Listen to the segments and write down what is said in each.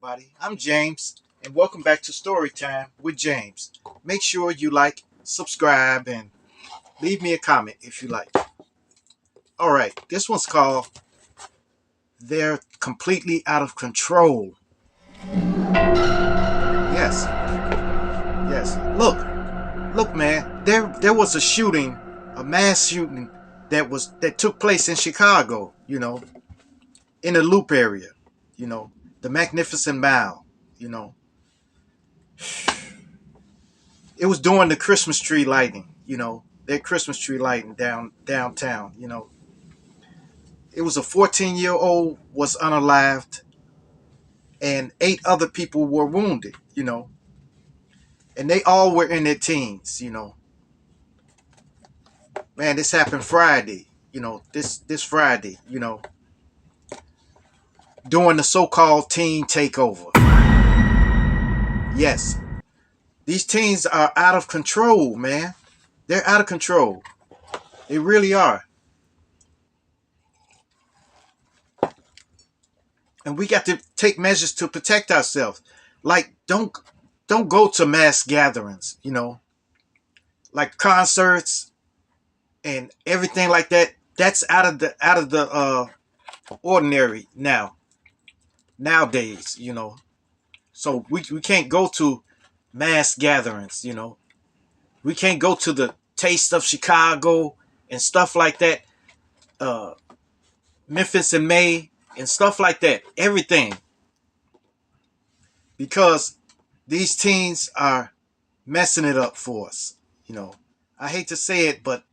everybody. I'm James, and welcome back to Storytime with James. Make sure you like, subscribe, and leave me a comment if you like. All right, this one's called They're Completely Out of Control. Yes, yes. Look, man. There was a shooting, a mass shooting that took place in Chicago. In the Loop area. You know, the Magnificent Mile. You know, it was during the Christmas tree lighting. Their Christmas tree lighting downtown. It was a 14-year-old was unalived, and 8 other people were wounded. And they all were in their teens. Man, this happened Friday. This Friday. During the so-called teen takeover. Yes, these teens are out of control, man. They're out of control. They really are. And we got to take measures to protect ourselves. Like don't go to mass gatherings, like concerts and everything like that. That's out of the ordinary nowadays. So we can't go to mass gatherings. We can't go to the Taste of Chicago and stuff like that. Uh, Memphis in May and stuff like that. Everything, because these teens are messing it up for us. You know, I hate to say it, but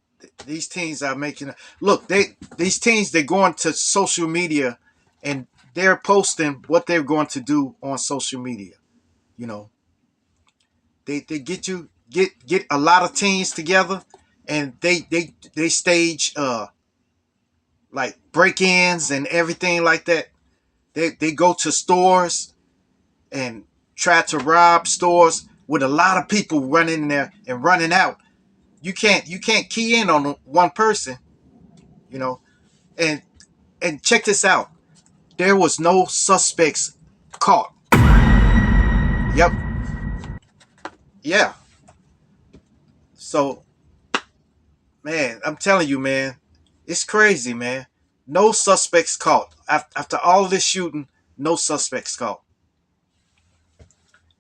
these teens are making. Look, these teens, they're going to social media and they're posting what they're going to do on social media. You know, they get a lot of teens together, and they stage like break-ins and everything like that. They go to stores and try to rob stores with a lot of people running in there and running out. You can't key in on one person, you know. And check this out. There was no suspects caught. Yep. Yeah. So, man, I'm telling you, man, it's crazy, man. No suspects caught. After all this shooting, no suspects caught.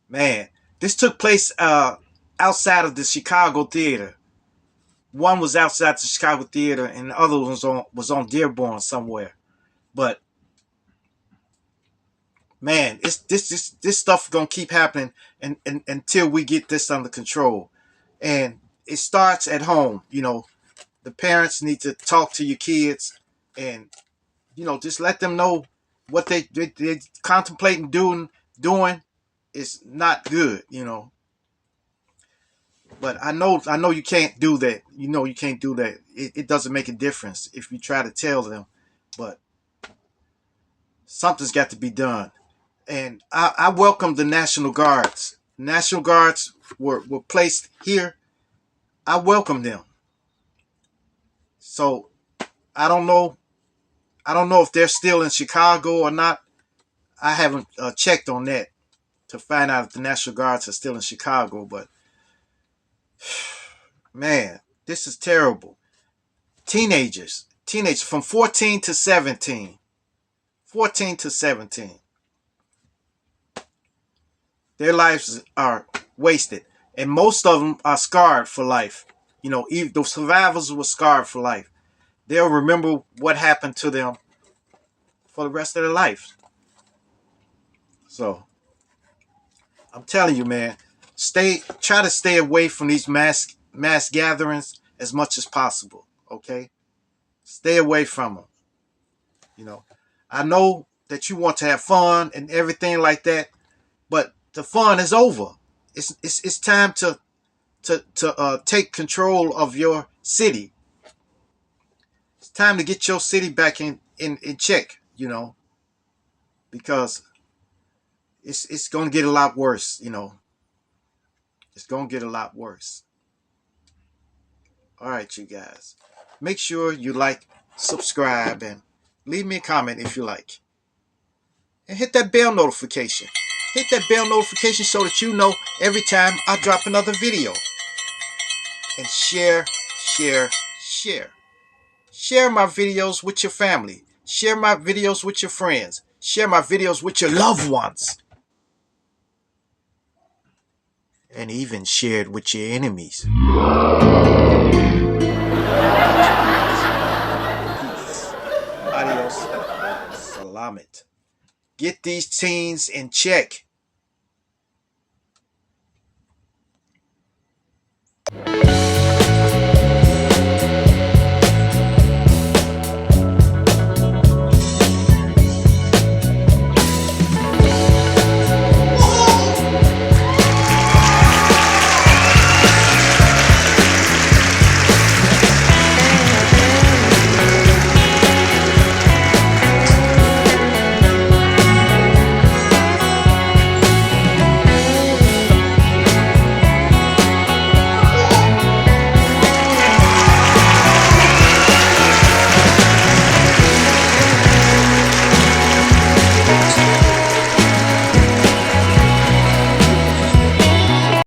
Man, this took place outside of the Chicago theater. One was outside the Chicago theater, and the other was on Dearborn somewhere. But man, it's this stuff gonna keep happening and until we get this under control. And it starts at home. The parents need to talk to your kids and just let them know what they contemplating doing is not good. But I know you can't do that. You can't do that. It doesn't make a difference if you try to tell them, but something's got to be done. And I welcome the National Guards. National Guards were placed here. I welcome them. So I don't know. I don't know if they're still in Chicago or not. I haven't checked on that to find out if the National Guards are still in Chicago. But man, this is terrible. Teenagers from 14 to 17. 14 to 17. Their lives are wasted. And most of them are scarred for life. Even the survivors were scarred for life. They'll remember what happened to them for the rest of their life. So I'm telling you, man, try to stay away from these mass gatherings as much as possible. Okay, stay away from them. You know, I know that you want to have fun and everything like that, but the fun is over. It's time to take control of your city. It's time to get your city back in check. Because it's going to get a lot worse. It's going to get a lot worse. All right, you guys. Make sure you like, subscribe, and leave me a comment if you like. and hit that bell notification. Hit that bell notification so that you know every time I drop another video. And share, share, share. Share my videos with your family. Share my videos with your friends. Share my videos with your loved ones. And even share it with your enemies. Peace. Adios. Salamat. Get these teens in check.